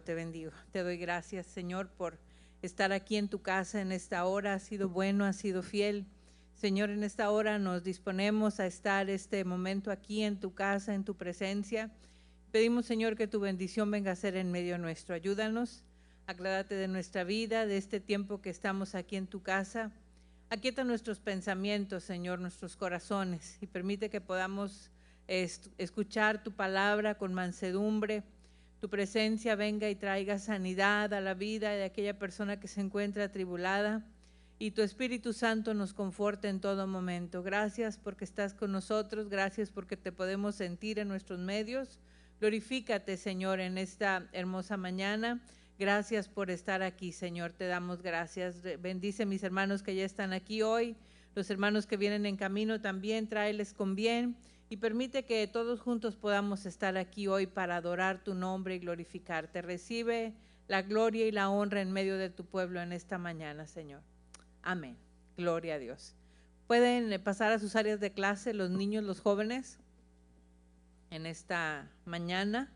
Te bendigo, te doy gracias, Señor, por estar aquí en tu casa en esta hora. Has sido bueno, has sido fiel. Señor, en esta hora nos disponemos a estar este momento aquí en tu casa, en tu presencia. Pedimos, Señor, que tu bendición venga a ser en medio nuestro. Ayúdanos, aclárate de nuestra vida, de este tiempo que estamos aquí en tu casa. Aquieta nuestros pensamientos, Señor, nuestros corazones, y permite que podamos escuchar tu palabra con mansedumbre. Tu presencia venga y traiga sanidad a la vida de aquella persona que se encuentra atribulada, y tu Espíritu Santo nos conforte en todo momento. Gracias porque estás con nosotros, gracias porque te podemos sentir en nuestros medios. Glorifícate, Señor, en esta hermosa mañana. Gracias por estar aquí, Señor, te damos gracias. Bendice a mis hermanos que ya están aquí hoy, los hermanos que vienen en camino también, tráeles con bien. Y permite que todos juntos podamos estar aquí hoy para adorar tu nombre y glorificarte. Recibe la gloria y la honra en medio de tu pueblo en esta mañana, Señor. Amén. Gloria a Dios. Pueden pasar a sus áreas de clase los niños, los jóvenes, en esta mañana.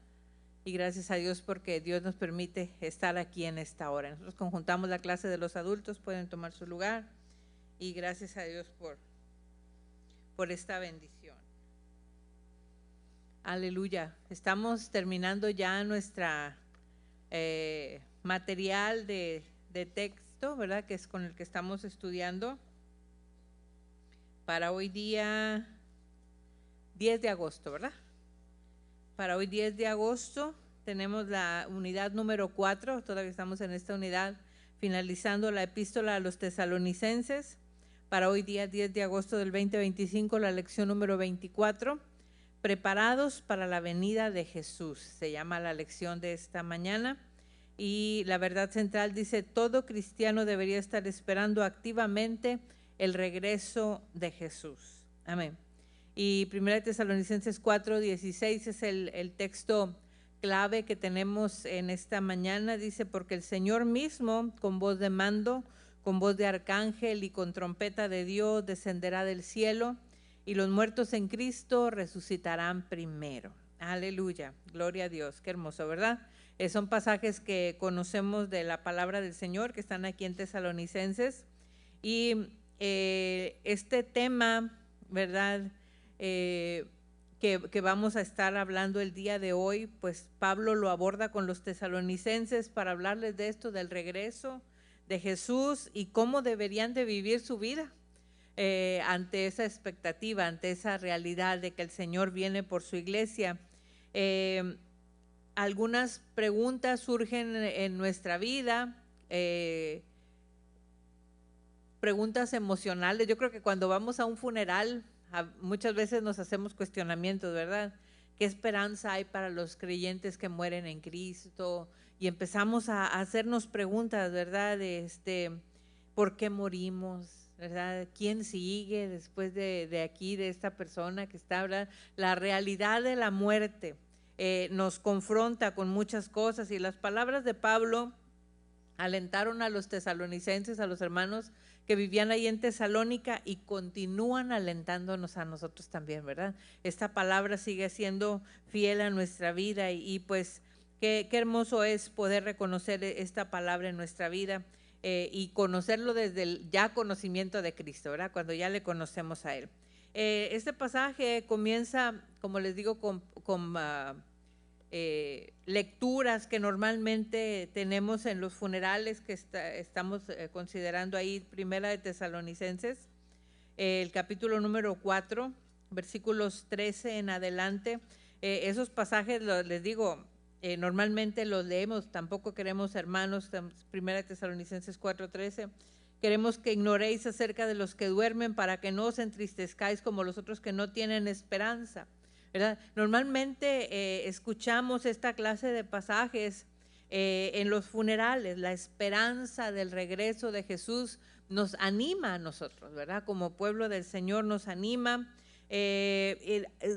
Y gracias a Dios porque Dios nos permite estar aquí en esta hora. Nosotros conjuntamos la clase de los adultos, pueden tomar su lugar. Y gracias a Dios por esta bendición. Aleluya. Estamos terminando ya nuestra material de texto, ¿verdad? Que es con el que estamos estudiando para hoy día 10 de agosto, ¿verdad? Para hoy 10 de agosto tenemos la unidad número 4, todavía estamos en esta unidad, finalizando la epístola a los tesalonicenses. Para hoy día 10 de agosto del 2025, la lección número 24. Preparados para la venida de Jesús, se llama la lección de esta mañana. Y la verdad central dice: todo cristiano debería estar esperando activamente el regreso de Jesús. Amén. Y 1 Tesalonicenses 4:16 es el texto clave que tenemos en esta mañana. Dice: porque el Señor mismo, con voz de mando, con voz de arcángel y con trompeta de Dios, descenderá del cielo, y los muertos en Cristo resucitarán primero. Aleluya, gloria a Dios, qué hermoso, ¿verdad? Son pasajes que conocemos de la palabra del Señor, que están aquí en Tesalonicenses. Y este tema, ¿verdad?, que vamos a estar hablando el día de hoy, pues Pablo lo aborda con los tesalonicenses para hablarles de esto, del regreso de Jesús y cómo deberían de vivir su vida. Ante esa expectativa, ante esa realidad de que el Señor viene por su iglesia. Algunas preguntas surgen en nuestra vida, preguntas emocionales. Yo creo que cuando vamos a un funeral, muchas veces nos hacemos cuestionamientos, ¿verdad? ¿Qué esperanza hay para los creyentes que mueren en Cristo? Y empezamos a hacernos preguntas, ¿verdad? ¿Por qué morimos? ¿Verdad? ¿Quién sigue después de aquí, de esta persona que está hablando? La realidad de la muerte nos confronta con muchas cosas, y las palabras de Pablo alentaron a los tesalonicenses, a los hermanos que vivían ahí en Tesalónica, y continúan alentándonos a nosotros también, ¿verdad? Esta palabra sigue siendo fiel a nuestra vida, y pues qué hermoso es poder reconocer esta palabra en nuestra vida. Y conocerlo desde el ya conocimiento de Cristo, ¿verdad? Cuando ya le conocemos a Él. Este pasaje comienza, como les digo, con lecturas que normalmente tenemos en los funerales que estamos considerando ahí. Primera de Tesalonicenses, el capítulo número 4, versículos 13 en adelante. Esos pasajes, les digo, normalmente los leemos, tampoco queremos, hermanos, Primera de Tesalonicenses 4:13, queremos que ignoréis acerca de los que duermen, para que no os entristezcáis como los otros que no tienen esperanza, ¿verdad? Normalmente escuchamos esta clase de pasajes en los funerales. La esperanza del regreso de Jesús nos anima a nosotros, ¿verdad? Como pueblo del Señor nos anima.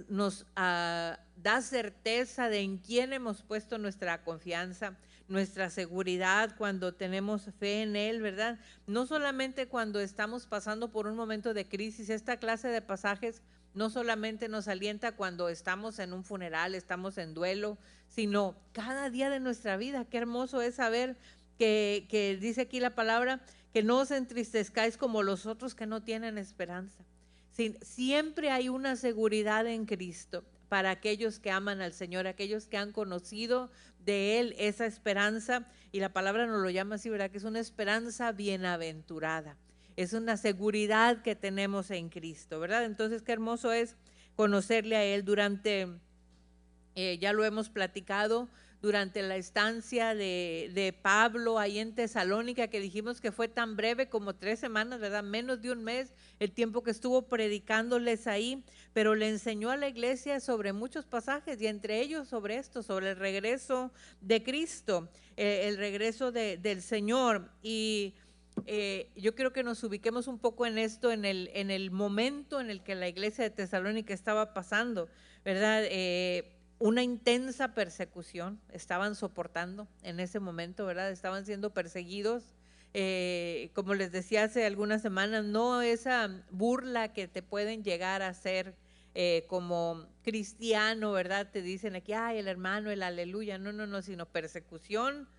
Nos da certeza de en quién hemos puesto nuestra confianza, nuestra seguridad cuando tenemos fe en Él, ¿verdad? No solamente cuando estamos pasando por un momento de crisis. Esta clase de pasajes no solamente nos alienta cuando estamos en un funeral, estamos en duelo, sino cada día de nuestra vida. Qué hermoso es saber que dice aquí la palabra, que no os entristezcáis como los otros que no tienen esperanza. Siempre hay una seguridad en Cristo para aquellos que aman al Señor, aquellos que han conocido de Él esa esperanza, y la palabra nos lo llama así, ¿verdad? Que es una esperanza bienaventurada, es una seguridad que tenemos en Cristo, ¿verdad? Entonces, qué hermoso es conocerle a Él durante, ya lo hemos platicado, durante la estancia de Pablo ahí en Tesalónica, que dijimos que fue tan breve como 3 semanas, ¿verdad? Menos de un mes, el tiempo que estuvo predicándoles ahí, pero le enseñó a la iglesia sobre muchos pasajes, y entre ellos sobre esto, sobre el regreso de Cristo, el regreso del Señor. Y yo quiero que nos ubiquemos un poco en esto, en el momento en el que la iglesia de Tesalónica estaba pasando, ¿verdad? Una intensa persecución estaban soportando en ese momento, ¿verdad? Estaban siendo perseguidos, como les decía hace algunas semanas, no esa burla que te pueden llegar a hacer como cristiano, ¿verdad? Te dicen aquí, ay, el hermano, el aleluya, no, sino persecución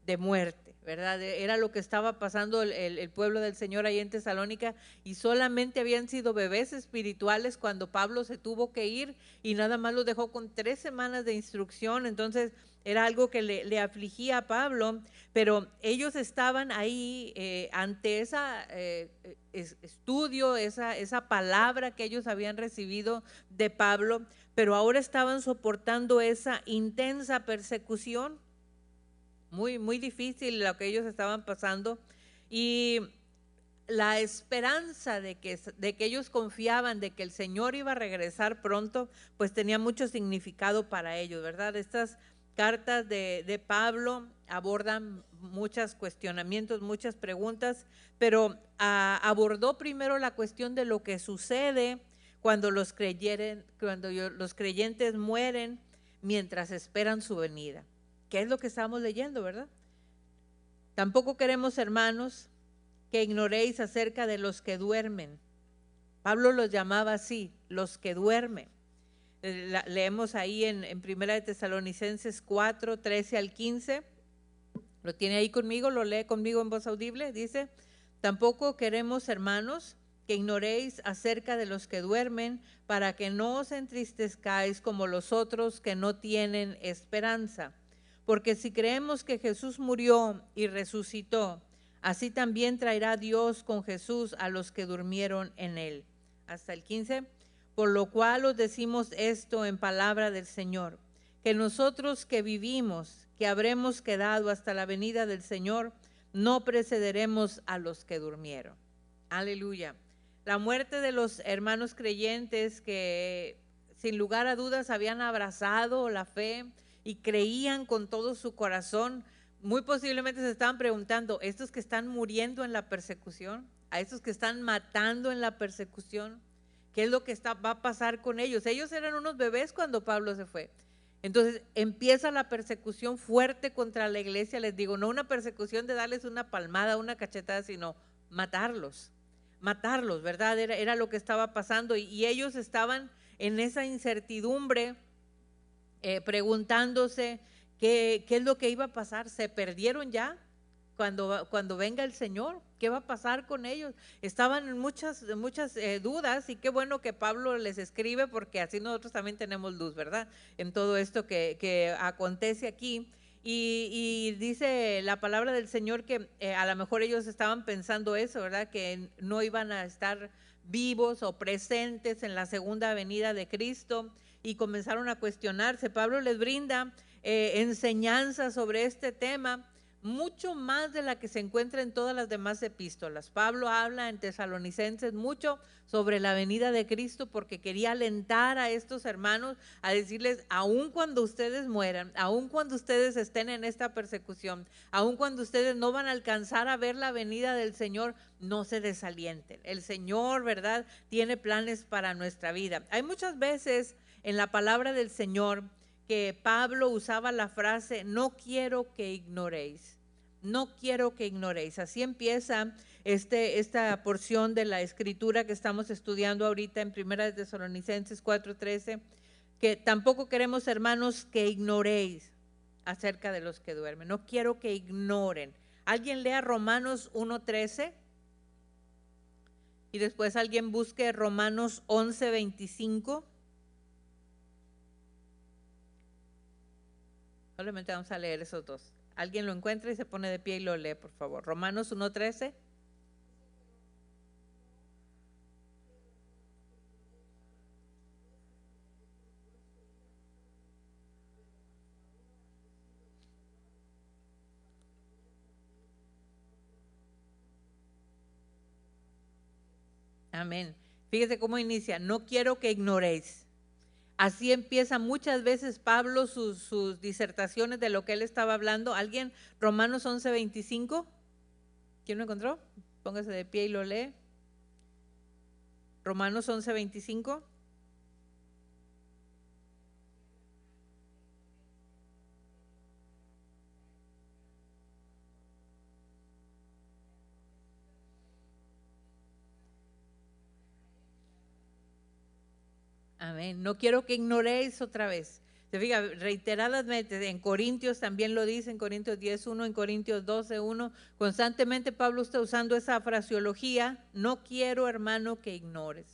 de muerte, ¿verdad? Era lo que estaba pasando el pueblo del Señor ahí en Tesalónica, y solamente habían sido bebés espirituales cuando Pablo se tuvo que ir, y nada más los dejó con 3 semanas de instrucción. Entonces era algo que le afligía a Pablo, pero ellos estaban ahí ante ese estudio, esa palabra que ellos habían recibido de Pablo, pero ahora estaban soportando esa intensa persecución. Muy difícil lo que ellos estaban pasando, y la esperanza de que ellos confiaban de que el Señor iba a regresar pronto, pues tenía mucho significado para ellos, ¿verdad? Estas cartas de Pablo abordan muchos cuestionamientos, muchas preguntas, pero abordó primero la cuestión de lo que sucede cuando los creyentes mueren mientras esperan su venida. ¿Qué es lo que estamos leyendo, verdad? Tampoco queremos, hermanos, que ignoréis acerca de los que duermen. Pablo los llamaba así, los que duermen. Leemos ahí en 1 de Tesalonicenses 4, 13 al 15. Lo tiene ahí conmigo, lo lee conmigo en voz audible. Dice, tampoco queremos, hermanos, que ignoréis acerca de los que duermen, para que no os entristezcáis como los otros que no tienen esperanza. Porque si creemos que Jesús murió y resucitó, así también traerá Dios con Jesús a los que durmieron en él. Hasta el 15. Por lo cual os decimos esto en palabra del Señor, que nosotros que vivimos, que habremos quedado hasta la venida del Señor, no precederemos a los que durmieron. Aleluya. La muerte de los hermanos creyentes que sin lugar a dudas habían abrazado la fe y creían con todo su corazón, muy posiblemente se estaban preguntando, estos que están muriendo en la persecución, a estos que están matando en la persecución, ¿qué es lo que va a pasar con ellos? Ellos eran unos bebés cuando Pablo se fue. Entonces empieza la persecución fuerte contra la iglesia, les digo, no una persecución de darles una palmada, una cachetada, sino matarlos, ¿verdad? Era lo que estaba pasando, y ellos estaban en esa incertidumbre, preguntándose qué es lo que iba a pasar. ¿Se perdieron ya cuando venga el Señor? ¿Qué va a pasar con ellos? Estaban en muchas dudas, y qué bueno que Pablo les escribe, porque así nosotros también tenemos luz, ¿verdad? En todo esto que acontece aquí. Y dice la palabra del Señor que a lo mejor ellos estaban pensando eso, ¿verdad? Que no iban a estar vivos o presentes en la segunda venida de Cristo, y comenzaron a cuestionarse. Pablo les brinda enseñanza sobre este tema, mucho más de la que se encuentra en todas las demás epístolas. Pablo habla en Tesalonicenses mucho sobre la venida de Cristo, porque quería alentar a estos hermanos a decirles, aun cuando ustedes mueran, aun cuando ustedes estén en esta persecución, aun cuando ustedes no van a alcanzar a ver la venida del Señor, no se desalienten. El Señor, ¿verdad?, tiene planes para nuestra vida. Hay muchas veces en la palabra del Señor que Pablo usaba la frase, no quiero que ignoréis. no quiero que ignoréis. Así empieza esta porción de la escritura que estamos estudiando ahorita en 1 Tesalonicenses 4:13, que tampoco queremos, hermanos, que ignoréis acerca de los que duermen. No quiero que ignoren. Alguien lea Romanos 1:13 y después alguien busque Romanos 11:25. Solamente vamos a leer esos dos. Alguien lo encuentra y se pone de pie y lo lee, por favor. Romanos 1:13. Amén. Fíjese cómo inicia. No quiero que ignoréis. Así empieza muchas veces Pablo sus disertaciones de lo que él estaba hablando. ¿Alguien? Romanos 11:25. ¿Quién lo encontró? Póngase de pie y lo lee. Romanos 11:25. Amén. No quiero que ignoréis otra vez. Se fija, reiteradamente, en Corintios también lo dice, en Corintios 10:1, en Corintios 12:1, constantemente Pablo está usando esa fraseología. No quiero, hermano, que ignores.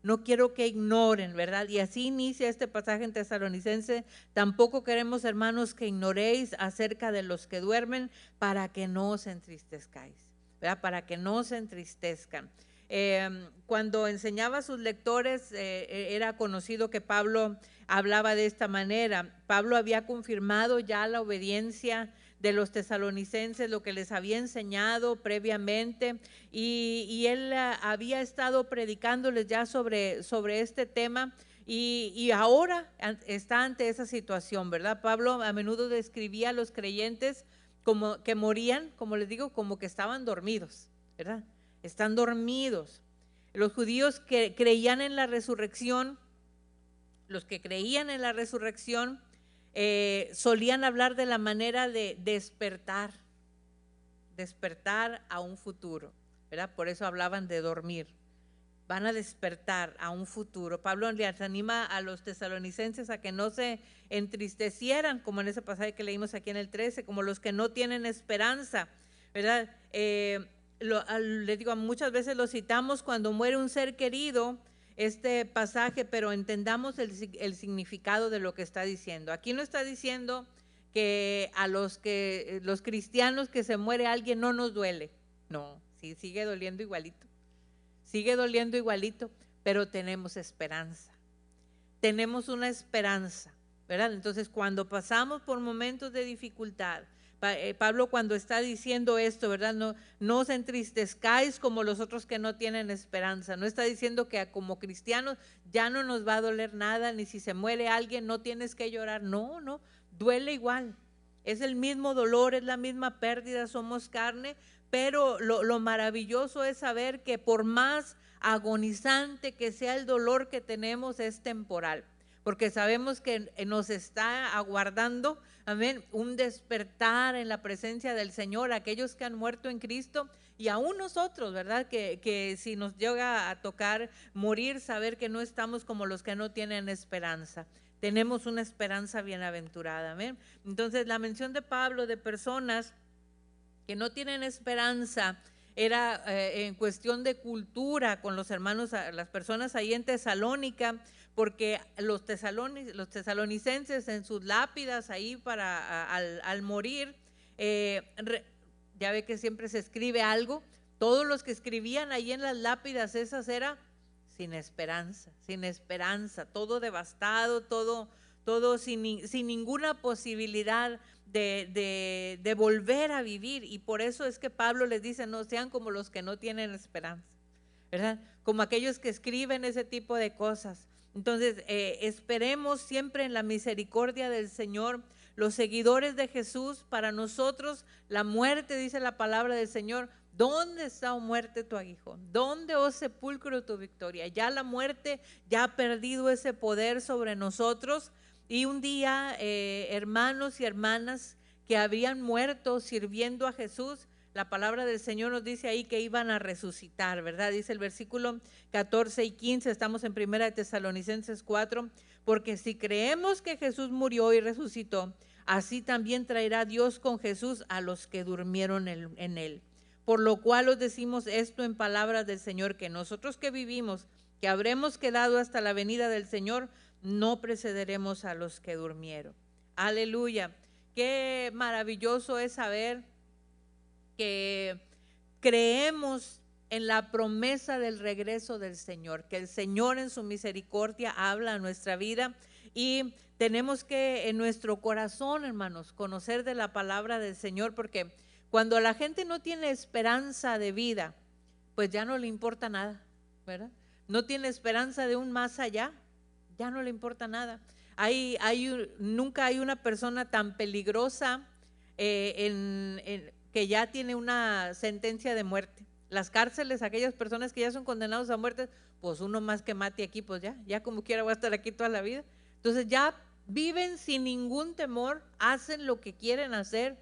No quiero que ignoren, ¿verdad? Y así inicia este pasaje en Tesalonicense. Tampoco queremos, hermanos, que ignoréis acerca de los que duermen, para que no os entristezcáis, ¿verdad? Para que no se entristezcan. Cuando enseñaba a sus lectores, era conocido que Pablo hablaba de esta manera. Pablo había confirmado ya la obediencia de los tesalonicenses, lo que les había enseñado previamente, y él había estado predicándoles ya sobre este tema. Y ahora está ante esa situación, ¿verdad? Pablo a menudo describía a los creyentes como que morían, como les digo, como que estaban dormidos, ¿verdad? Están dormidos. Los judíos que creían en la resurrección, los que creían en la resurrección, solían hablar de la manera de despertar a un futuro, ¿verdad? Por eso hablaban de dormir. Van a despertar a un futuro. Pablo les anima a los tesalonicenses a que no se entristecieran, como en ese pasaje que leímos aquí en el 13, como los que no tienen esperanza, ¿verdad? Les digo, muchas veces lo citamos cuando muere un ser querido, este pasaje, pero entendamos el significado de lo que está diciendo. Aquí no está diciendo que a los cristianos que se muere alguien no nos duele. No, sí, sigue doliendo igualito, pero tenemos esperanza. Tenemos una esperanza, ¿verdad? Entonces, cuando pasamos por momentos de dificultad, Pablo cuando está diciendo esto, ¿verdad? No os entristezcáis como los otros que no tienen esperanza. No está diciendo que como cristianos ya no nos va a doler nada, ni si se muere alguien no tienes que llorar. No, duele igual. Es el mismo dolor, es la misma pérdida, somos carne, pero lo maravilloso es saber que por más agonizante que sea el dolor que tenemos, es temporal, porque sabemos que nos está aguardando, amén, un despertar en la presencia del Señor, aquellos que han muerto en Cristo, y aún nosotros, ¿verdad? Que si nos llega a tocar morir, saber que no estamos como los que no tienen esperanza. Tenemos una esperanza bienaventurada, amén. Entonces, la mención de Pablo de personas que no tienen esperanza era en cuestión de cultura con los hermanos, las personas ahí en Tesalónica, porque los tesalonicenses en sus lápidas ahí al morir, ya ve que siempre se escribe algo. Todos los que escribían ahí en las lápidas esas era sin esperanza, todo devastado, todo sin ninguna posibilidad de volver a vivir. Y por eso es que Pablo les dice, no sean como los que no tienen esperanza, ¿verdad? Como aquellos que escriben ese tipo de cosas. Entonces, esperemos siempre en la misericordia del Señor. Los seguidores de Jesús, para nosotros, la muerte, dice la palabra del Señor, ¿dónde está, oh muerte, tu aguijón? ¿Dónde, oh sepulcro, tu victoria? Ya la muerte ya ha perdido ese poder sobre nosotros. Y un día, hermanos y hermanas que habían muerto sirviendo a Jesús, la palabra del Señor nos dice ahí que iban a resucitar, ¿verdad? Dice el versículo 14 y 15, estamos en 1 de Tesalonicenses 4, porque si creemos que Jesús murió y resucitó, así también traerá Dios con Jesús a los que durmieron en él. Por lo cual os decimos esto en palabras del Señor, que nosotros que vivimos, que habremos quedado hasta la venida del Señor, no precederemos a los que durmieron. Aleluya. Qué maravilloso es saber que creemos en la promesa del regreso del Señor, que el Señor en su misericordia habla a nuestra vida y tenemos que en nuestro corazón, hermanos, conocer de la palabra del Señor, porque cuando la gente no tiene esperanza de vida, pues ya no le importa nada, ¿verdad? No tiene esperanza de un más allá, ya no le importa nada. Nunca hay una persona tan peligrosa que ya tiene una sentencia de muerte. Las cárceles, aquellas personas que ya son condenados a muerte, pues uno más que mate aquí, pues ya como quiera voy a estar aquí toda la vida. Entonces ya viven sin ningún temor, hacen lo que quieren hacer.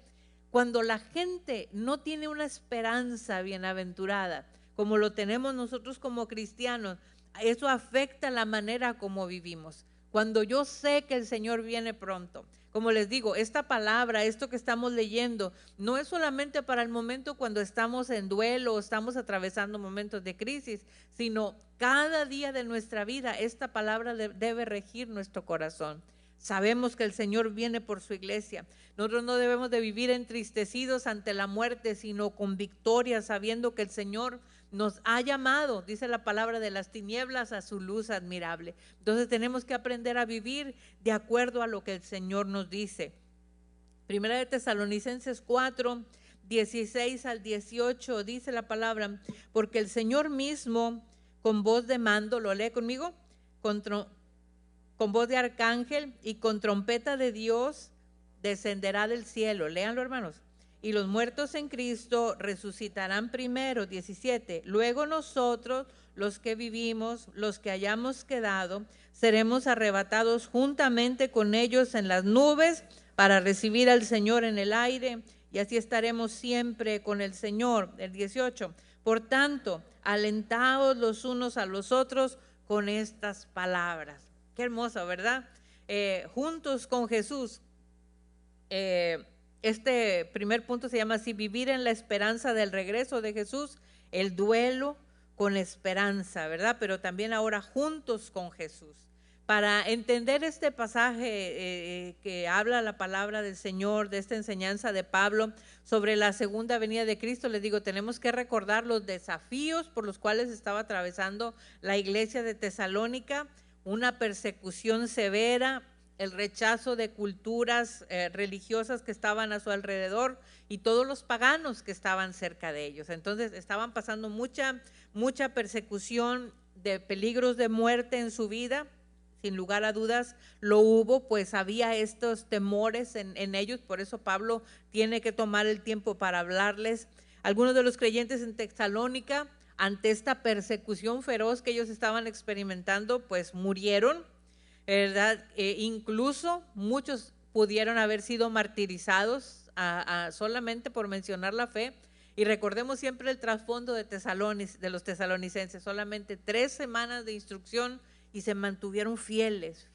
Cuando la gente no tiene una esperanza bienaventurada, como lo tenemos nosotros como cristianos, eso afecta la manera como vivimos. Cuando yo sé que el Señor viene pronto, como les digo, esta palabra, esto que estamos leyendo, no es solamente para el momento cuando estamos en duelo o estamos atravesando momentos de crisis, sino cada día de nuestra vida, esta palabra debe regir nuestro corazón. Sabemos que el Señor viene por su iglesia. Nosotros no debemos de vivir entristecidos ante la muerte, sino con victoria, sabiendo que el Señor nos ha llamado, dice la palabra, de las tinieblas a su luz admirable. Entonces tenemos que aprender a vivir de acuerdo a lo que el Señor nos dice. 1 de Tesalonicenses 4, 16 al 18 dice la palabra, porque el Señor mismo con voz de mando, ¿lo lee conmigo? Con voz de arcángel y con trompeta de Dios descenderá del cielo. Léanlo, hermanos. Y los muertos en Cristo resucitarán primero, 17. Luego nosotros, los que vivimos, los que hayamos quedado, seremos arrebatados juntamente con ellos en las nubes para recibir al Señor en el aire, y así estaremos siempre con el Señor. El 18. Por tanto, alentaos los unos a los otros con estas palabras. Qué hermoso, ¿verdad? Juntos con Jesús. Este primer punto se llama así: vivir en la esperanza del regreso de Jesús, el duelo con esperanza, ¿verdad? Pero también ahora juntos con Jesús. Para entender este pasaje que habla la palabra del Señor, de esta enseñanza de Pablo sobre la segunda venida de Cristo, les digo, tenemos que recordar los desafíos por los cuales estaba atravesando la iglesia de Tesalónica, una persecución severa, el rechazo de culturas religiosas que estaban a su alrededor y todos los paganos que estaban cerca de ellos. Entonces estaban pasando mucha persecución, de peligros de muerte en su vida. Sin lugar a dudas lo hubo, pues había estos temores en ellos, por eso Pablo tiene que tomar el tiempo para hablarles. Algunos de los creyentes en Tesalónica, ante esta persecución feroz que ellos estaban experimentando, pues murieron, ¿verdad? Incluso muchos pudieron haber sido martirizados solamente por mencionar la fe. Y recordemos siempre el trasfondo de los tesalonicenses, solamente 3 semanas de instrucción y se mantuvieron fieles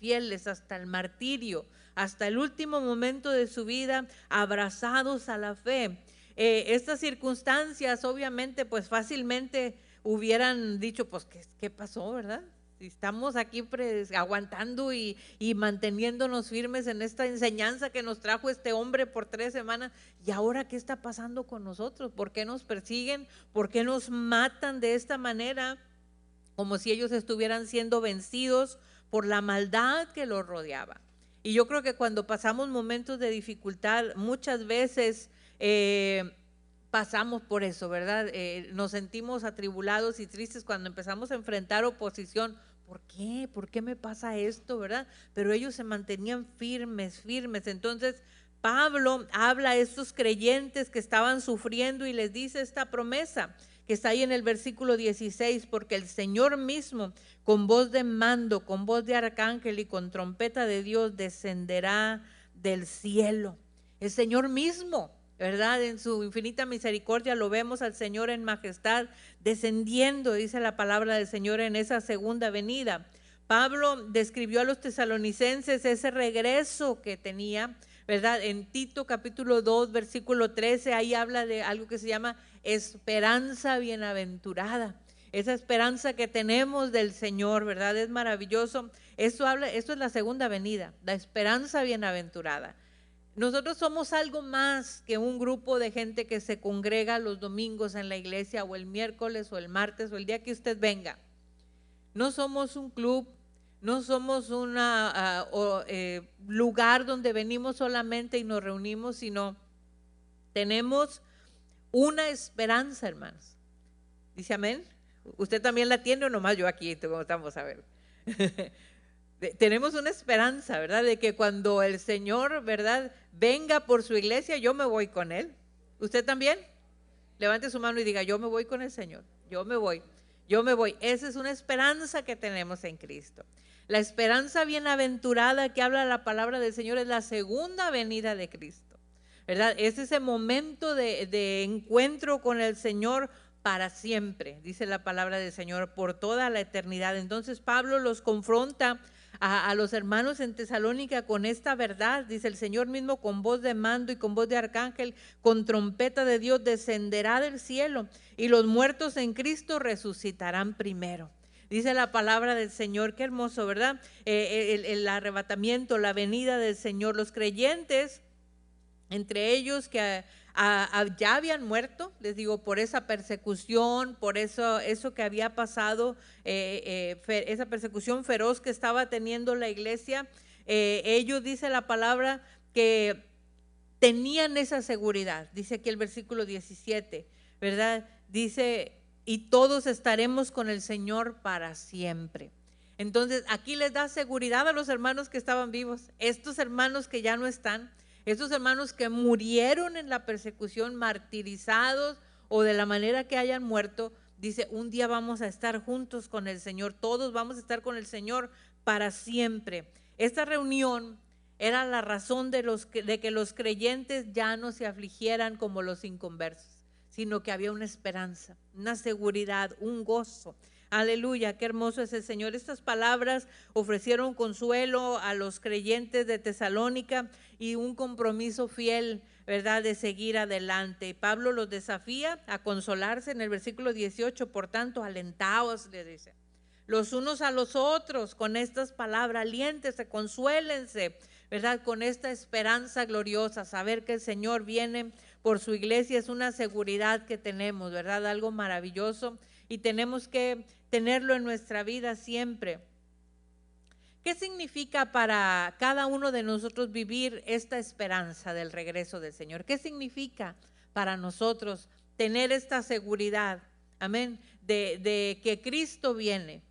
hasta el martirio, hasta el último momento de su vida, abrazados a la fe. Estas circunstancias obviamente pues fácilmente hubieran dicho, pues ¿qué pasó, verdad? Si estamos aquí aguantando y manteniéndonos firmes en esta enseñanza que nos trajo este hombre por 3 semanas, ¿y ahora qué está pasando con nosotros? ¿Por qué nos persiguen? ¿Por qué nos matan de esta manera? Como si ellos estuvieran siendo vencidos por la maldad que los rodeaba. Y yo creo que cuando pasamos momentos de dificultad, muchas veces pasamos por eso, ¿verdad? Nos sentimos atribulados y tristes cuando empezamos a enfrentar oposición. ¿Por qué? ¿Por qué me pasa esto, verdad? Pero ellos se mantenían firmes. Entonces Pablo habla a estos creyentes que estaban sufriendo y les dice esta promesa que está ahí en el versículo 16, porque el Señor mismo con voz de mando, con voz de arcángel y con trompeta de Dios descenderá del cielo. El Señor mismo, ¿verdad? En su infinita misericordia lo vemos al Señor en majestad descendiendo, dice la palabra del Señor, en esa segunda venida. Pablo describió a los tesalonicenses ese regreso que tenía, ¿verdad? En Tito capítulo 2, versículo 13, ahí habla de algo que se llama esperanza bienaventurada. Esa esperanza que tenemos del Señor, ¿verdad? Es maravilloso. Esto es la segunda venida, la esperanza bienaventurada. Nosotros somos algo más que un grupo de gente que se congrega los domingos en la iglesia, o el miércoles o el martes o el día que usted venga. No somos un club, no somos un lugar donde venimos solamente y nos reunimos, sino tenemos una esperanza, hermanos. ¿Dice amén? ¿Usted también la tiene o nomás yo aquí? Vamos a ver. Tenemos una esperanza, ¿verdad? De que cuando el Señor, ¿verdad?, venga por su iglesia, yo me voy con Él. ¿Usted también? Levante su mano y diga, yo me voy con el Señor. Yo me voy. Yo me voy. Esa es una esperanza que tenemos en Cristo. La esperanza bienaventurada que habla la palabra del Señor es la segunda venida de Cristo, ¿verdad? Es ese momento de encuentro con el Señor para siempre, dice la palabra del Señor, por toda la eternidad. Entonces Pablo los confronta a los hermanos en Tesalónica con esta verdad. Dice, el Señor mismo con voz de mando y con voz de arcángel, con trompeta de Dios, descenderá del cielo, y los muertos en Cristo resucitarán primero. Dice la palabra del Señor, qué hermoso, ¿verdad? El arrebatamiento, la venida del Señor. Los creyentes, entre ellos que ya habían muerto, les digo, por esa persecución, por eso que había pasado, esa persecución feroz que estaba teniendo la iglesia, ellos, dice la palabra, que tenían esa seguridad. Dice aquí el versículo 17, ¿verdad? Dice, y todos estaremos con el Señor para siempre. Entonces aquí les da seguridad a los hermanos que estaban vivos, estos hermanos que ya no están, estos hermanos que murieron en la persecución, martirizados o de la manera que hayan muerto. Dice, un día vamos a estar juntos con el Señor, todos vamos a estar con el Señor para siempre. Esta reunión era la razón de que los creyentes ya no se afligieran como los inconversos, sino que había una esperanza, una seguridad, un gozo. Aleluya, qué hermoso es el Señor. Estas palabras ofrecieron consuelo a los creyentes de Tesalónica y un compromiso fiel, ¿verdad?, de seguir adelante. Pablo los desafía a consolarse en el versículo 18, por tanto, alentaos, le dice, los unos a los otros con estas palabras, aliéntense, consuélense, ¿verdad?, con esta esperanza gloriosa. Saber que el Señor viene por su iglesia es una seguridad que tenemos, ¿verdad?, algo maravilloso, y tenemos que tenerlo en nuestra vida siempre. ¿Qué significa para cada uno de nosotros vivir esta esperanza del regreso del Señor? ¿Qué significa para nosotros tener esta seguridad, amén, de que Cristo viene?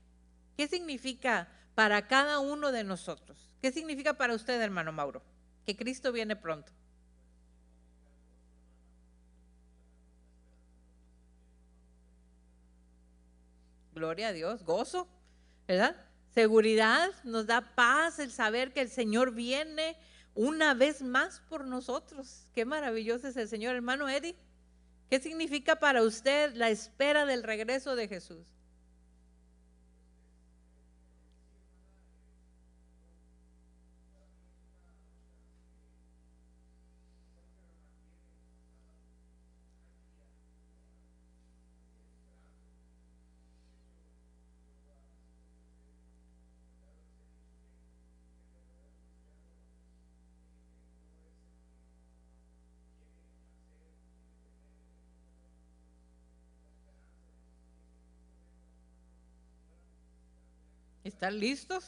¿Qué significa para cada uno de nosotros? ¿Qué significa para usted, hermano Mauro, que Cristo viene pronto? Gloria a Dios, gozo, ¿verdad? Seguridad, nos da paz el saber que el Señor viene una vez más por nosotros. Qué maravilloso es el Señor. Hermano Eddie, ¿qué significa para usted la espera del regreso de Jesús? ¿Están listos?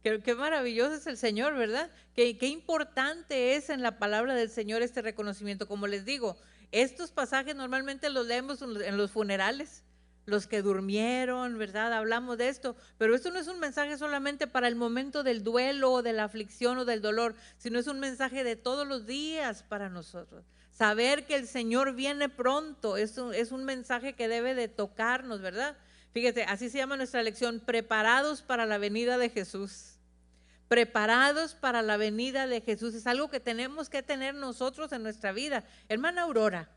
Qué maravilloso es el Señor, ¿verdad? Qué importante es en la palabra del Señor este reconocimiento. Como les digo, estos pasajes normalmente los leemos en los funerales, los que durmieron, ¿verdad? Hablamos de esto, pero esto no es un mensaje solamente para el momento del duelo, de la aflicción o del dolor, sino es un mensaje de todos los días para nosotros. Saber que el Señor viene pronto es un mensaje que debe de tocarnos, ¿verdad? Fíjate, así se llama nuestra lección, preparados para la venida de Jesús. preparados para la venida de Jesús. Es algo que tenemos que tener nosotros en nuestra vida. Hermana Aurora,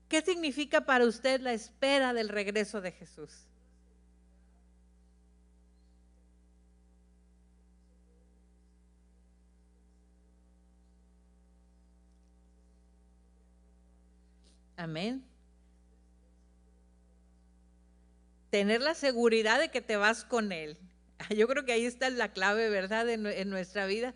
¿qué significa para usted la espera del regreso de Jesús? Amén. Tener la seguridad de que te vas con Él. Yo creo que ahí está la clave, ¿verdad? En nuestra vida.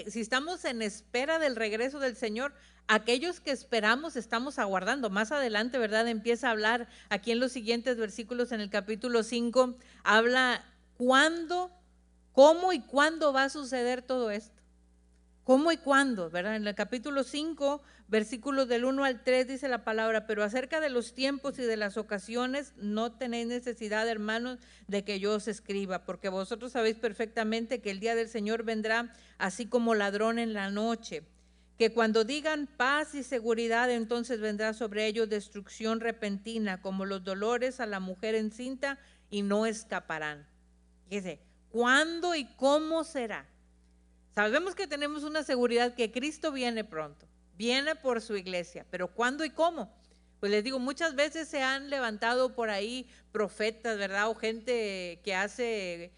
Si estamos en espera del regreso del Señor, aquellos que esperamos estamos aguardando. Más adelante, ¿verdad? Empieza a hablar aquí en los siguientes versículos, en el capítulo 5, habla cuándo, cómo y cuándo va a suceder todo esto. ¿Cómo y cuándo? ¿Verdad? En el capítulo 5, versículos del 1 al 3 dice la palabra: pero acerca de los tiempos y de las ocasiones no tenéis necesidad, hermanos, de que yo os escriba, porque vosotros sabéis perfectamente que el día del Señor vendrá así como ladrón en la noche, que cuando digan paz y seguridad, entonces vendrá sobre ellos destrucción repentina, como los dolores a la mujer encinta, y no escaparán. Dice, ¿cuándo y cómo será? Sabemos que tenemos una seguridad que Cristo viene pronto, viene por su iglesia, pero ¿cuándo y cómo? Pues les digo, muchas veces se han levantado por ahí profetas, ¿verdad? O gente que hace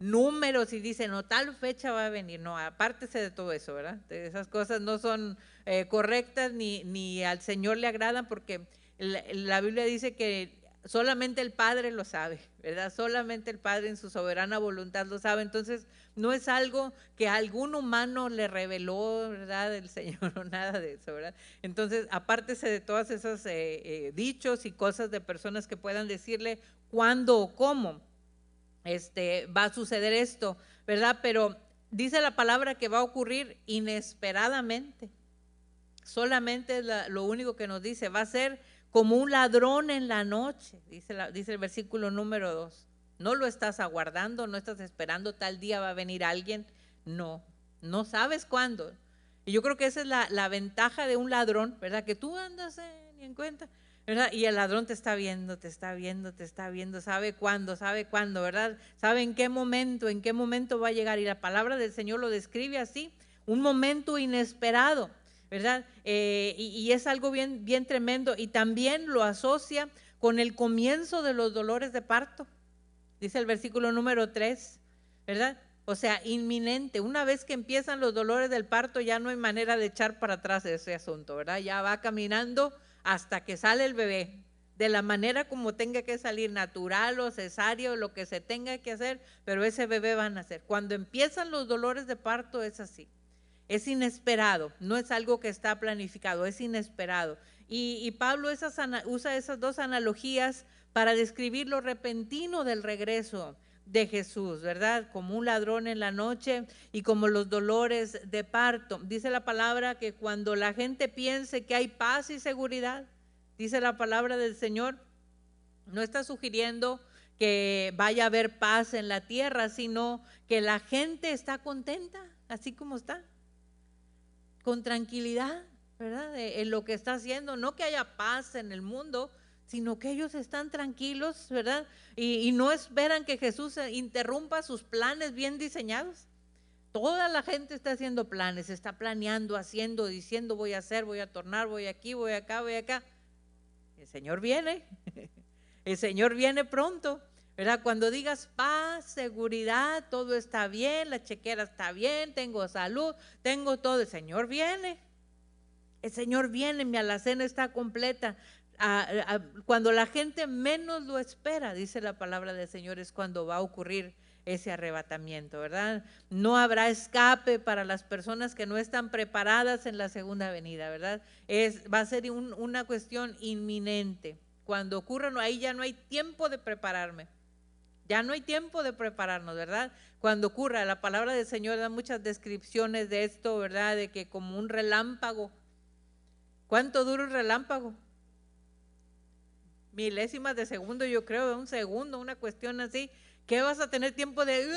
números y dice, no, tal fecha va a venir. No, apártese de todo eso, ¿verdad? Esas cosas no son correctas ni al Señor le agradan, porque la Biblia dice que solamente el Padre lo sabe, ¿verdad? Solamente el Padre en su soberana voluntad lo sabe. Entonces, no es algo que algún humano le reveló, ¿verdad? El Señor, o nada de eso, ¿verdad? Entonces, apártese de todas esas dichos y cosas de personas que puedan decirle cuándo o cómo va a suceder esto, ¿verdad? Pero dice la palabra que va a ocurrir inesperadamente. Solamente es lo único que nos dice, va a ser como un ladrón en la noche, dice el versículo número 2. No lo estás aguardando, no estás esperando tal día va a venir alguien, no sabes cuándo. Y yo creo que esa es la ventaja de un ladrón, ¿verdad? Que tú andas ni en cuenta, ¿verdad? Y el ladrón te está viendo, sabe cuándo, ¿verdad? Sabe en qué momento va a llegar. Y la palabra del Señor lo describe así, un momento inesperado, ¿verdad? Y es algo bien, bien tremendo, y también lo asocia con el comienzo de los dolores de parto, dice el versículo número 3, ¿verdad? O sea, inminente. Una vez que empiezan los dolores del parto, ya no hay manera de echar para atrás ese asunto, ¿verdad? Ya va caminando hasta que sale el bebé, de la manera como tenga que salir, natural o cesárea o lo que se tenga que hacer, pero ese bebé va a nacer. Cuando empiezan los dolores de parto es así. Es inesperado, no es algo que está planificado, es inesperado. Y Pablo usa esas dos analogías para describir lo repentino del regreso de Jesús, ¿verdad? Como un ladrón en la noche y como los dolores de parto. Dice la palabra que cuando la gente piense que hay paz y seguridad, dice la palabra del Señor, no está sugiriendo que vaya a haber paz en la tierra, sino que la gente está contenta, así como está, con tranquilidad, ¿verdad? En lo que está haciendo, no que haya paz en el mundo, sino que ellos están tranquilos, ¿verdad? Y no esperan que Jesús interrumpa sus planes bien diseñados. Toda la gente está haciendo planes, está planeando, haciendo, diciendo, voy a hacer, voy a tornar, voy aquí, voy acá, voy acá. El Señor viene, el Señor viene pronto, ¿verdad? Cuando digas paz, seguridad, todo está bien, la chequera está bien, tengo salud, tengo todo, el Señor viene. El Señor viene, mi alacena está completa. Cuando la gente menos lo espera, dice la palabra del Señor, es cuando va a ocurrir ese arrebatamiento, ¿verdad? No habrá escape para las personas que no están preparadas en la segunda venida, ¿verdad? Va a ser una cuestión inminente. Cuando ocurra, ahí ya no hay tiempo de prepararme. Ya no hay tiempo de prepararnos, ¿verdad? Cuando ocurra, la palabra del Señor da muchas descripciones de esto, ¿verdad? De que como un relámpago. ¿Cuánto dura un relámpago? Milésimas de segundo, yo creo, de un segundo, una cuestión así. ¿Qué vas a tener tiempo de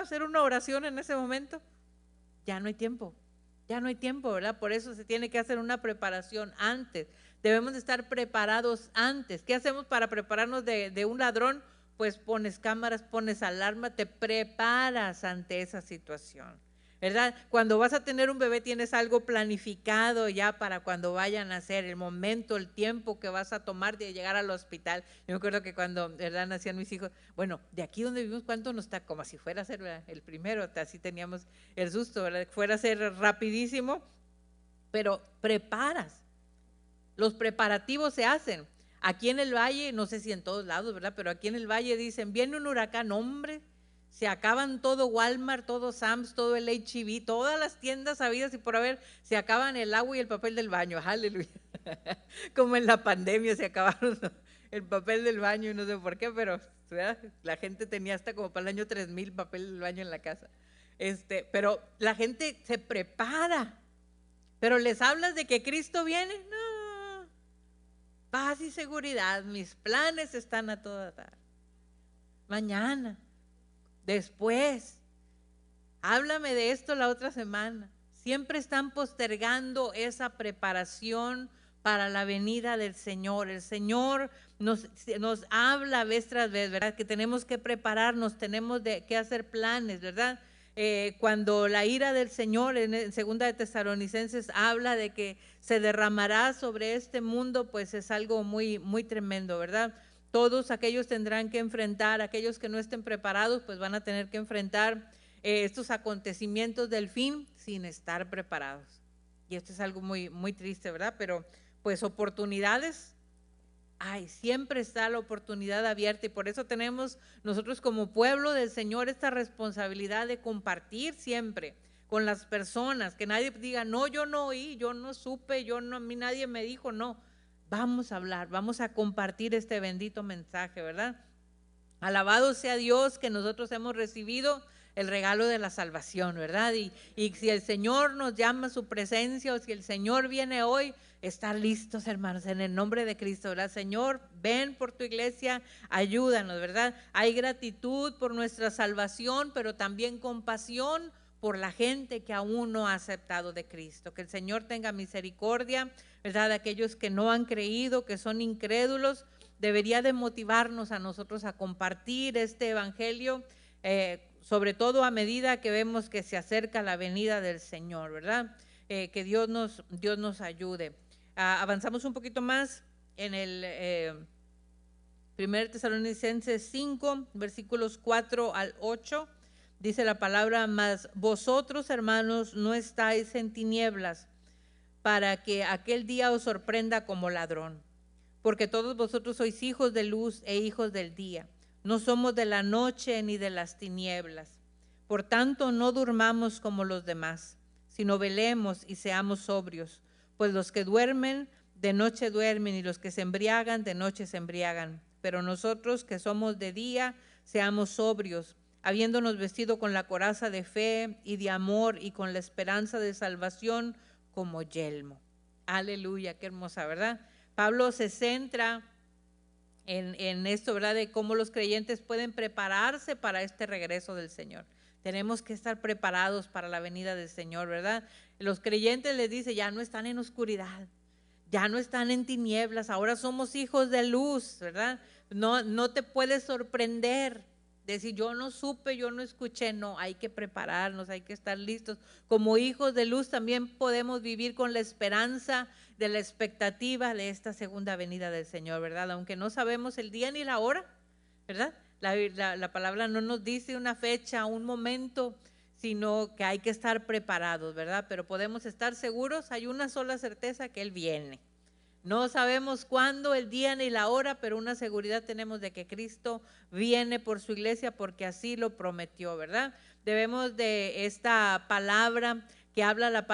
hacer una oración en ese momento? Ya no hay tiempo, ¿verdad? Por eso se tiene que hacer una preparación antes. Debemos de estar preparados antes. ¿Qué hacemos para prepararnos de un ladrón? pues pones cámaras, pones alarma, te preparas ante esa situación, ¿verdad? Cuando vas a tener un bebé tienes algo planificado ya para cuando vayan a nacer, el momento, el tiempo que vas a tomar de llegar al hospital. Yo me acuerdo que cuando, ¿verdad?, nacían mis hijos, bueno, de aquí donde vivimos, ¿cuánto nos está? Como si fuera a ser, ¿verdad?, el primero, así teníamos el susto, ¿verdad?, fuera a ser rapidísimo, pero preparas. Los preparativos se hacen. Aquí en el valle, no sé si en todos lados, ¿verdad?, pero aquí en el valle dicen, viene un huracán, hombre, se acaban todo Walmart, todo Sam's, todo el H-E-B, todas las tiendas habidas y por haber, se acaban el agua y el papel del baño, aleluya. Como en la pandemia se acabaron el papel del baño y no sé por qué, pero ¿verdad?, la gente tenía hasta como para el año 3000 papel del baño en la casa. Pero la gente se prepara. Pero les hablas de que Cristo viene, no, paz y seguridad, mis planes están a toda dar. Mañana, después, háblame de esto la otra semana. Siempre están postergando esa preparación para la venida del Señor. El Señor nos habla vez tras vez, ¿verdad?, que tenemos que prepararnos, tenemos que hacer planes, ¿verdad? Cuando la ira del Señor en segunda de Tesalonicenses habla de que se derramará sobre este mundo, pues es algo muy, muy tremendo, ¿verdad? Todos aquellos tendrán que enfrentar, aquellos que no estén preparados, pues van a tener que enfrentar estos acontecimientos del fin sin estar preparados. Y esto es algo muy, muy triste, ¿verdad? Pero pues oportunidades, ay, siempre está la oportunidad abierta y por eso tenemos nosotros como pueblo del Señor esta responsabilidad de compartir siempre con las personas, que nadie diga, no, yo no oí, yo no supe, yo no, a mí nadie me dijo, no. Vamos a hablar, vamos a compartir este bendito mensaje, ¿verdad? Alabado sea Dios que nosotros hemos recibido el regalo de la salvación, ¿verdad? Y si el Señor nos llama a su presencia o si el Señor viene hoy, estar listos, hermanos, en el nombre de Cristo, ¿verdad? Señor, ven por tu iglesia, ayúdanos, ¿verdad? Hay gratitud por nuestra salvación, pero también compasión por la gente que aún no ha aceptado de Cristo. Que el Señor tenga misericordia, ¿verdad?, de aquellos que no han creído, que son incrédulos. Debería de motivarnos a nosotros a compartir este evangelio, sobre todo a medida que vemos que se acerca la venida del Señor, ¿verdad? Que Dios nos ayude. Avanzamos un poquito más en el 1 Tesalonicenses 5, versículos 4 al 8, dice la palabra, mas vosotros, hermanos, no estáis en tinieblas, para que aquel día os sorprenda como ladrón. Porque todos vosotros sois hijos de luz e hijos del día. No somos de la noche ni de las tinieblas. Por tanto, no durmamos como los demás, sino velemos y seamos sobrios. Pues los que duermen, de noche duermen, y los que se embriagan, de noche se embriagan. Pero nosotros que somos de día, seamos sobrios, habiéndonos vestido con la coraza de fe y de amor y con la esperanza de salvación como yelmo. Aleluya, qué hermosa, ¿verdad? Pablo se centra en esto, ¿verdad?, de cómo los creyentes pueden prepararse para este regreso del Señor. Tenemos que estar preparados para la venida del Señor, ¿verdad? Los creyentes les dice, ya no están en oscuridad, ya no están en tinieblas, ahora somos hijos de luz, ¿verdad? No te puedes sorprender. Decir, yo no supe, yo no escuché, no, hay que prepararnos, hay que estar listos. Como hijos de luz también podemos vivir con la esperanza de la expectativa de esta segunda venida del Señor, ¿verdad? Aunque no sabemos el día ni la hora, ¿verdad? La palabra no nos dice una fecha, un momento, sino que hay que estar preparados, ¿verdad? Pero podemos estar seguros, hay una sola certeza, que Él viene. No sabemos cuándo, el día ni la hora, pero una seguridad tenemos de que Cristo viene por su iglesia porque así lo prometió, ¿verdad? Debemos de esta palabra que habla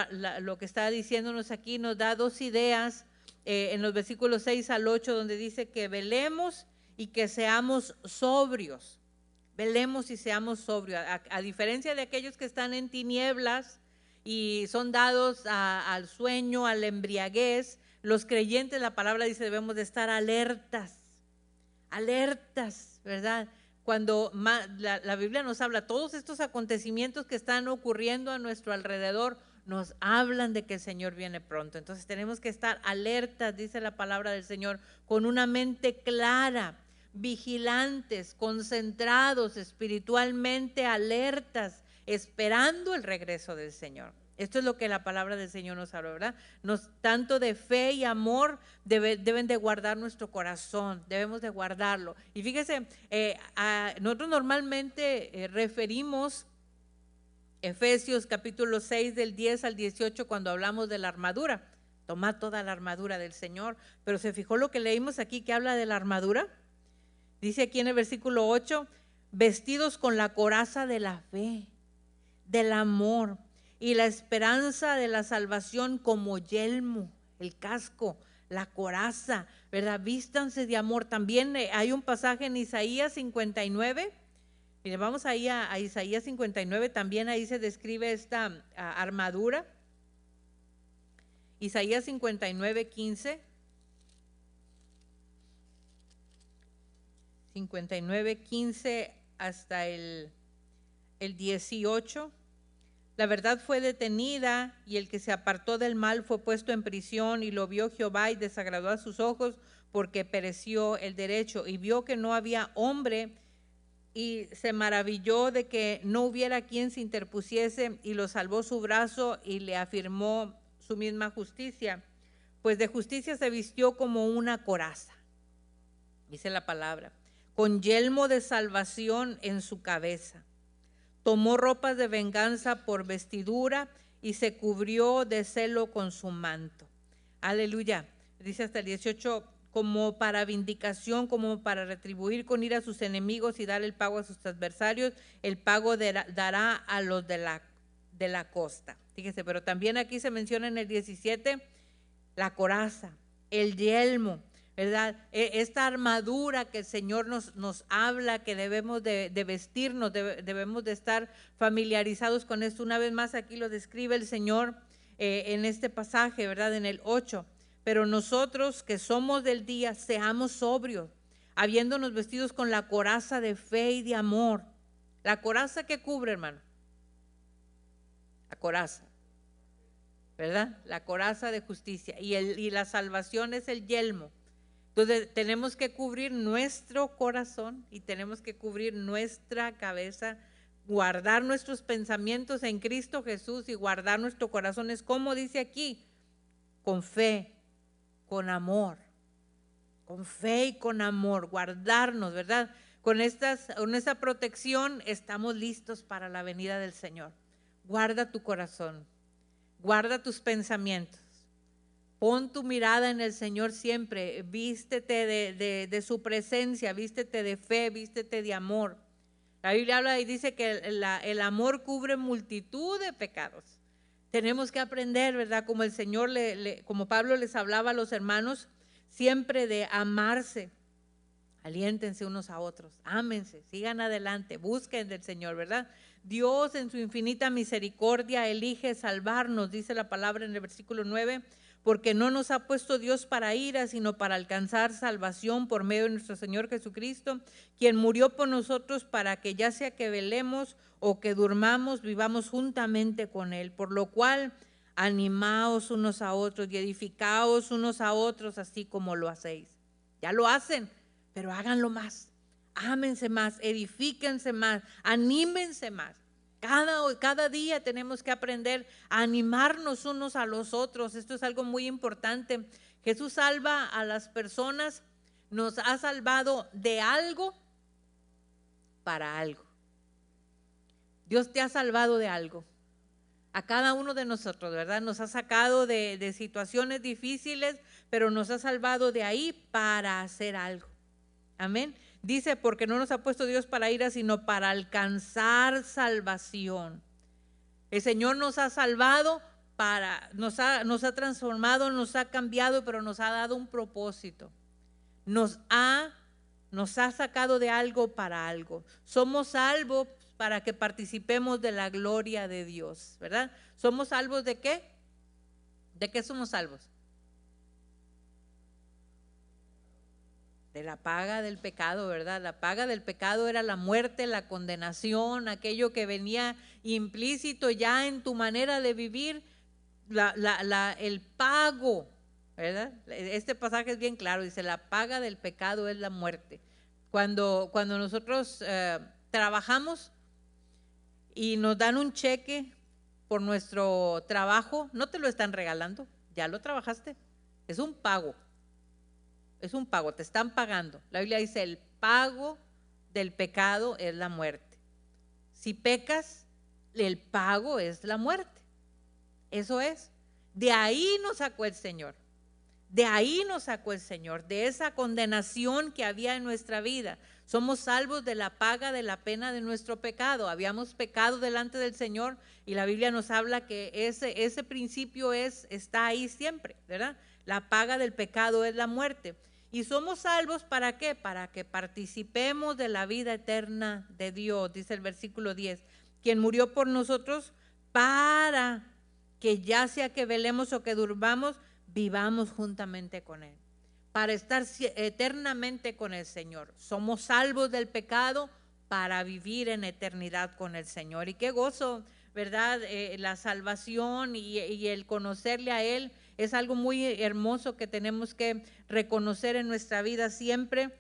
lo que está diciéndonos aquí, nos da dos ideas en los versículos 6 al 8, donde dice que velemos y que seamos sobrios. Velemos y seamos sobrios. A diferencia de aquellos que están en tinieblas y son dados al sueño, a la embriaguez, los creyentes, la palabra dice, debemos de estar alertas, ¿verdad? Cuando la Biblia nos habla, todos estos acontecimientos que están ocurriendo a nuestro alrededor, nos hablan de que el Señor viene pronto. Entonces tenemos que estar alertas, dice la palabra del Señor, con una mente clara, vigilantes, concentrados, espiritualmente alertas, esperando el regreso del Señor. Esto es lo que la palabra del Señor nos habla, ¿verdad? Tanto de fe y amor deben de guardar nuestro corazón, debemos de guardarlo. Y fíjese, nosotros normalmente referimos Efesios capítulo 6 del 10 al 18 cuando hablamos de la armadura. Toma toda la armadura del Señor. Pero ¿se fijó lo que leímos aquí que habla de la armadura? Dice aquí en el versículo 8, vestidos con la coraza de la fe, del amor y la esperanza de la salvación como yelmo, el casco, la coraza, ¿verdad? Vístanse de amor. También hay un pasaje en Isaías 59. Mire, vamos ahí a Isaías 59, también ahí se describe esta armadura. Isaías 59, 15. 59, 15 hasta el 18. La verdad fue detenida y el que se apartó del mal fue puesto en prisión, y lo vio Jehová y desagradó a sus ojos porque pereció el derecho, y vio que no había hombre y se maravilló de que no hubiera quien se interpusiese, y lo salvó su brazo y le afirmó su misma justicia, pues de justicia se vistió como una coraza, dice la palabra, con yelmo de salvación en su cabeza. Tomó ropas de venganza por vestidura y se cubrió de celo con su manto. Aleluya. Dice hasta el 18, como para vindicación, como para retribuir con ira a sus enemigos y dar el pago a sus adversarios, el pago dará a los de la costa. Fíjese, pero también aquí se menciona en el 17 la coraza, el yelmo, ¿verdad? Esta armadura que el Señor nos habla, que debemos de vestirnos, debemos de estar familiarizados con esto. Una vez más aquí lo describe el Señor en este pasaje, ¿verdad? En el 8. Pero nosotros que somos del día, seamos sobrios, habiéndonos vestidos con la coraza de fe y de amor. La coraza que cubre, hermano. La coraza, ¿verdad? La coraza de justicia. Y la salvación es el yelmo. Entonces tenemos que cubrir nuestro corazón y tenemos que cubrir nuestra cabeza, guardar nuestros pensamientos en Cristo Jesús y guardar nuestro corazón. Es como dice aquí, con fe, con amor, con fe y con amor, guardarnos, ¿verdad? Con esta protección estamos listos para la venida del Señor. Guarda tu corazón, guarda tus pensamientos. Pon tu mirada en el Señor siempre, vístete de su presencia, vístete de fe, vístete de amor. La Biblia habla y dice que el amor cubre multitud de pecados. Tenemos que aprender, ¿verdad? Como el Señor, como Pablo les hablaba a los hermanos, siempre de amarse. Aliéntense unos a otros, ámense, sigan adelante, busquen del Señor, ¿verdad? Dios en su infinita misericordia elige salvarnos, dice la palabra en el versículo 9, porque no nos ha puesto Dios para ira, sino para alcanzar salvación por medio de nuestro Señor Jesucristo, quien murió por nosotros para que ya sea que velemos o que durmamos, vivamos juntamente con Él. Por lo cual, animaos unos a otros y edificaos unos a otros, así como lo hacéis. Ya lo hacen, pero háganlo más. Ámense más, edifíquense más, anímense más. Cada día tenemos que aprender a animarnos unos a los otros. Esto es algo muy importante. Jesús salva a las personas, nos ha salvado de algo para algo. Dios te ha salvado de algo. A cada uno de nosotros, ¿verdad? Nos ha sacado de situaciones difíciles, pero nos ha salvado de ahí para hacer algo. Amén. Dice, porque no nos ha puesto Dios para ira, sino para alcanzar salvación. El Señor nos ha salvado, nos ha transformado, nos ha cambiado, pero nos ha dado un propósito. Nos ha sacado de algo para algo. Somos salvos para que participemos de la gloria de Dios, ¿verdad? ¿Somos salvos de qué? ¿De qué somos salvos? De la paga del pecado, ¿verdad? La paga del pecado era la muerte, la condenación, aquello que venía implícito ya en tu manera de vivir, el pago, ¿verdad? Este pasaje es bien claro, dice, la paga del pecado es la muerte. Cuando nosotros trabajamos y nos dan un cheque por nuestro trabajo, no te lo están regalando, ya lo trabajaste, es un pago, te están pagando. La Biblia dice, el pago del pecado es la muerte. Si pecas, el pago es la muerte. Eso es. De ahí nos sacó el Señor. De ahí nos sacó el Señor, de esa condenación que había en nuestra vida. Somos salvos de la paga de la pena de nuestro pecado. Habíamos pecado delante del Señor y la Biblia nos habla que ese principio está ahí siempre, ¿verdad? La paga del pecado es la muerte. Y somos salvos ¿para qué? Para que participemos de la vida eterna de Dios, dice el versículo 10, quien murió por nosotros para que ya sea que velemos o que durmamos, vivamos juntamente con Él, para estar eternamente con el Señor. Somos salvos del pecado para vivir en eternidad con el Señor. Y qué gozo, ¿verdad? La salvación y el conocerle a Él es algo muy hermoso que tenemos que reconocer en nuestra vida siempre,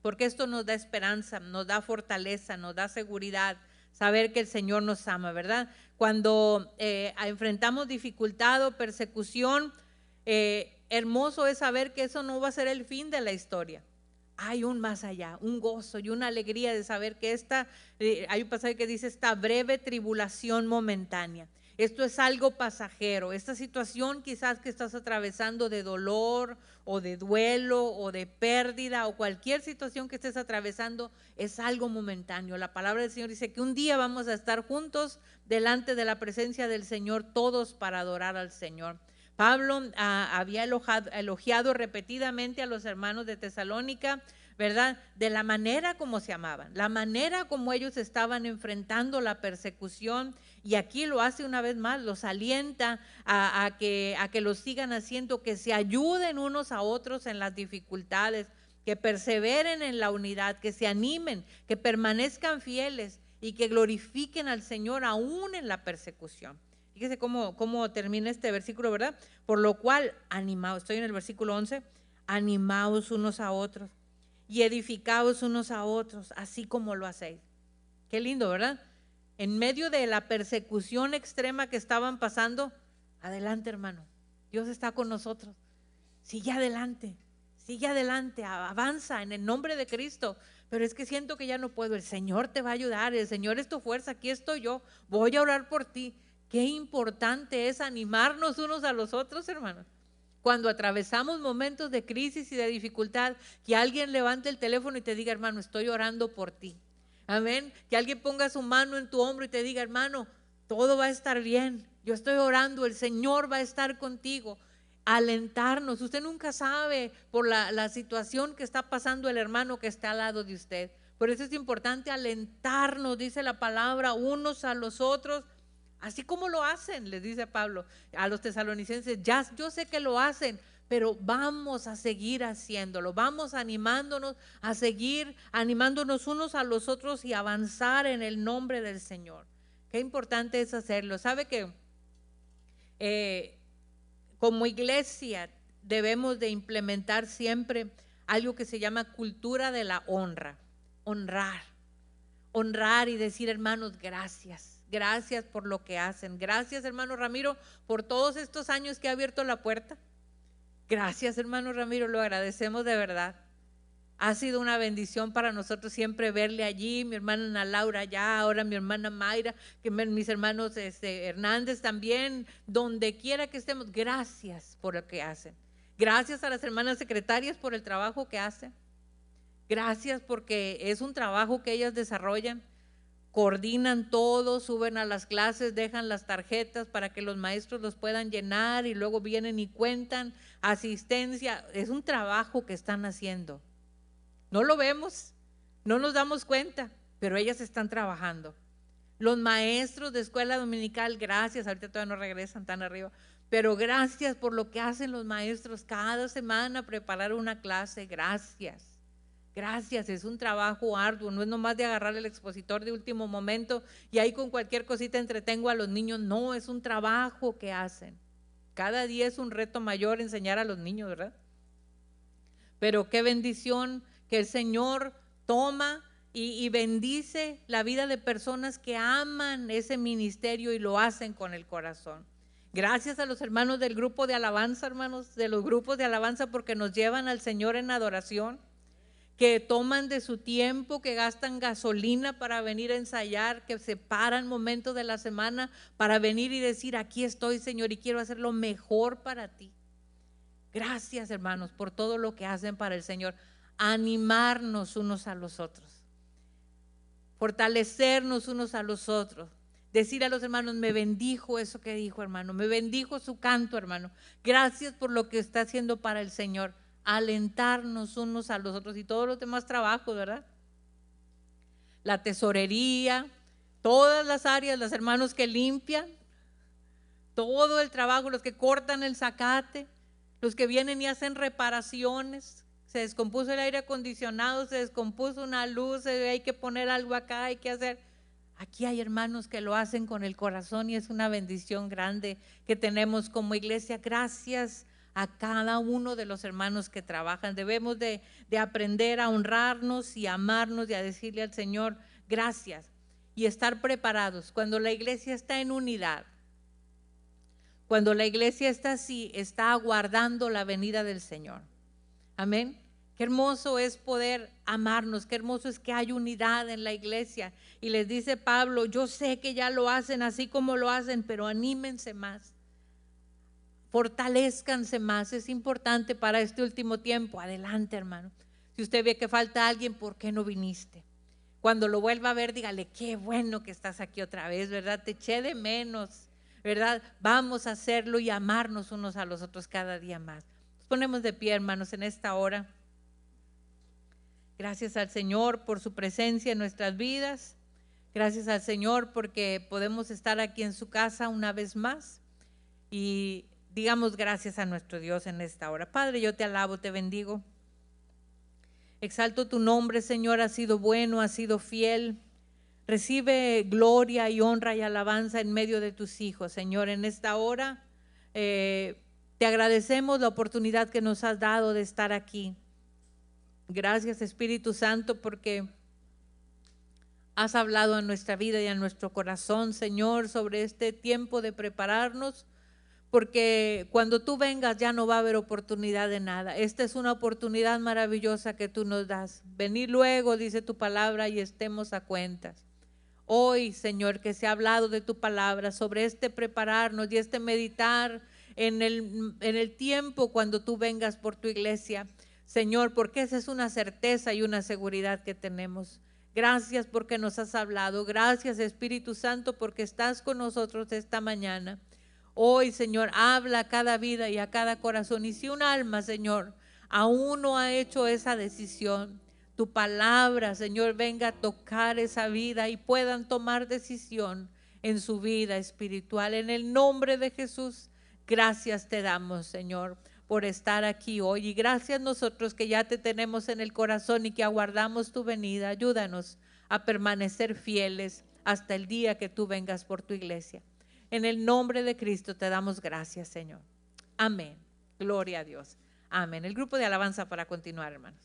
porque esto nos da esperanza, nos da fortaleza, nos da seguridad, saber que el Señor nos ama, ¿verdad? Cuando enfrentamos dificultad o persecución, hermoso es saber que eso no va a ser el fin de la historia. Hay un más allá, un gozo y una alegría de saber que hay un pasaje que dice esta breve tribulación momentánea. Esto es algo pasajero. Esta situación quizás que estás atravesando de dolor o de duelo o de pérdida o cualquier situación que estés atravesando es algo momentáneo. La palabra del Señor dice que un día vamos a estar juntos delante de la presencia del Señor, todos para adorar al Señor. Pablo había elogiado repetidamente a los hermanos de Tesalónica, ¿verdad? De la manera como se amaban, la manera como ellos estaban enfrentando la persecución, y aquí lo hace una vez más, los alienta a que lo sigan haciendo, que se ayuden unos a otros en las dificultades, que perseveren en la unidad, que se animen, que permanezcan fieles y que glorifiquen al Señor aún en la persecución. Fíjese cómo termina este versículo, ¿verdad? Por lo cual, animaos, estoy en el versículo 11, animaos unos a otros y edificaos unos a otros, así como lo hacéis. Qué lindo, ¿verdad? En medio de la persecución extrema que estaban pasando, adelante, hermano, Dios está con nosotros. Sigue adelante, avanza en el nombre de Cristo. Pero es que siento que ya no puedo, el Señor te va a ayudar, el Señor es tu fuerza, aquí estoy yo, voy a orar por ti. Qué importante es animarnos unos a los otros, hermanos. Cuando atravesamos momentos de crisis y de dificultad, que alguien levante el teléfono y te diga, hermano, estoy orando por ti. Amén. Que alguien ponga su mano en tu hombro y te diga, hermano, todo va a estar bien. Yo estoy orando, el Señor va a estar contigo. Alentarnos. Usted nunca sabe por la situación que está pasando el hermano que está al lado de usted. Por eso es importante alentarnos, dice la palabra, unos a los otros. Así como lo hacen, les dice Pablo a los tesalonicenses, ya yo sé que lo hacen, pero vamos a seguir haciéndolo, vamos animándonos a seguir animándonos unos a los otros y avanzar en el nombre del Señor. Qué importante es hacerlo. Sabe que como iglesia debemos de implementar siempre algo que se llama cultura de la honra, honrar y decir, hermanos, gracias. Gracias por lo que hacen. Gracias, hermano Ramiro, por todos estos años que ha abierto la puerta. Gracias, hermano Ramiro, lo agradecemos de verdad. Ha sido una bendición para nosotros siempre verle allí, mi hermana Ana Laura allá, ahora mi hermana Mayra, que mis hermanos Hernández también, donde quiera que estemos. Gracias por lo que hacen. Gracias a las hermanas secretarias por el trabajo que hacen. Gracias porque es un trabajo que ellas desarrollan. Coordinan todo, suben a las clases, dejan las tarjetas para que los maestros los puedan llenar y luego vienen y cuentan asistencia. Es un trabajo que están haciendo. No lo vemos, no nos damos cuenta, pero ellas están trabajando. Los maestros de escuela dominical, gracias, ahorita todavía no regresan tan arriba, pero gracias por lo que hacen los maestros cada semana, preparar una clase, gracias. Gracias, es un trabajo arduo, no es nomás de agarrar el expositor de último momento y ahí con cualquier cosita entretengo a los niños, no, es un trabajo que hacen. Cada día es un reto mayor enseñar a los niños, ¿verdad? Pero qué bendición que el Señor toma y bendice la vida de personas que aman ese ministerio y lo hacen con el corazón. Gracias a los hermanos del grupo de alabanza, hermanos, de los grupos de alabanza, porque nos llevan al Señor en adoración, que toman de su tiempo, que gastan gasolina para venir a ensayar, que separan momentos de la semana para venir y decir, aquí estoy, Señor, y quiero hacer lo mejor para ti. Gracias, hermanos, por todo lo que hacen para el Señor. Animarnos unos a los otros, fortalecernos unos a los otros. Decir a los hermanos, me bendijo eso que dijo, hermano, me bendijo su canto, hermano. Gracias por lo que está haciendo para el Señor. Alentarnos unos a los otros y todos los demás trabajos, ¿verdad? La tesorería, todas las áreas, los hermanos que limpian, todo el trabajo, los que cortan el zacate, los que vienen y hacen reparaciones. Se descompuso el aire acondicionado, se descompuso una luz, hay que poner algo acá, hay que hacer. Aquí hay hermanos que lo hacen con el corazón y es una bendición grande que tenemos como iglesia. Gracias a cada uno de los hermanos que trabajan. Debemos de aprender a honrarnos y amarnos y a decirle al Señor gracias y estar preparados. Cuando la iglesia está en unidad, cuando la iglesia está así, está aguardando la venida del Señor. Amén. Qué hermoso es poder amarnos, qué hermoso es que hay unidad en la iglesia. Y les dice Pablo, yo sé que ya lo hacen así como lo hacen, pero anímense más, fortalezcanse más. Es importante para este último tiempo. Adelante, hermano. Si usted ve que falta alguien, ¿por qué no viniste? Cuando lo vuelva a ver, dígale, qué bueno que estás aquí otra vez, ¿verdad? Te eché de menos, ¿verdad? Vamos a hacerlo y amarnos unos a los otros cada día más. Nos ponemos de pie, hermanos, en esta hora. Gracias al Señor por su presencia en nuestras vidas. Gracias al Señor porque podemos estar aquí en su casa una vez más. Y digamos gracias a nuestro Dios en esta hora. Padre, yo te alabo, te bendigo. Exalto tu nombre, Señor, has sido bueno, has sido fiel. Recibe gloria y honra y alabanza en medio de tus hijos, Señor. En esta hora te agradecemos la oportunidad que nos has dado de estar aquí. Gracias, Espíritu Santo, porque has hablado a nuestra vida y a nuestro corazón, Señor, sobre este tiempo de prepararnos, porque cuando tú vengas ya no va a haber oportunidad de nada. Esta es una oportunidad maravillosa que tú nos das. Venir luego, dice tu palabra, y estemos a cuentas. Hoy, Señor, que se ha hablado de tu palabra sobre este prepararnos y este meditar en el tiempo cuando tú vengas por tu iglesia, Señor, porque esa es una certeza y una seguridad que tenemos. Gracias porque nos has hablado. Gracias, Espíritu Santo, porque estás con nosotros esta mañana. Hoy, Señor, habla a cada vida y a cada corazón. Y si un alma, Señor, aún no ha hecho esa decisión, tu palabra, Señor, venga a tocar esa vida y puedan tomar decisión en su vida espiritual. En el nombre de Jesús, gracias te damos, Señor, por estar aquí hoy. Y gracias nosotros que ya te tenemos en el corazón y que aguardamos tu venida. Ayúdanos a permanecer fieles hasta el día que tú vengas por tu iglesia. En el nombre de Cristo te damos gracias, Señor. Amén. Gloria a Dios. Amén. El grupo de alabanza para continuar, hermanos.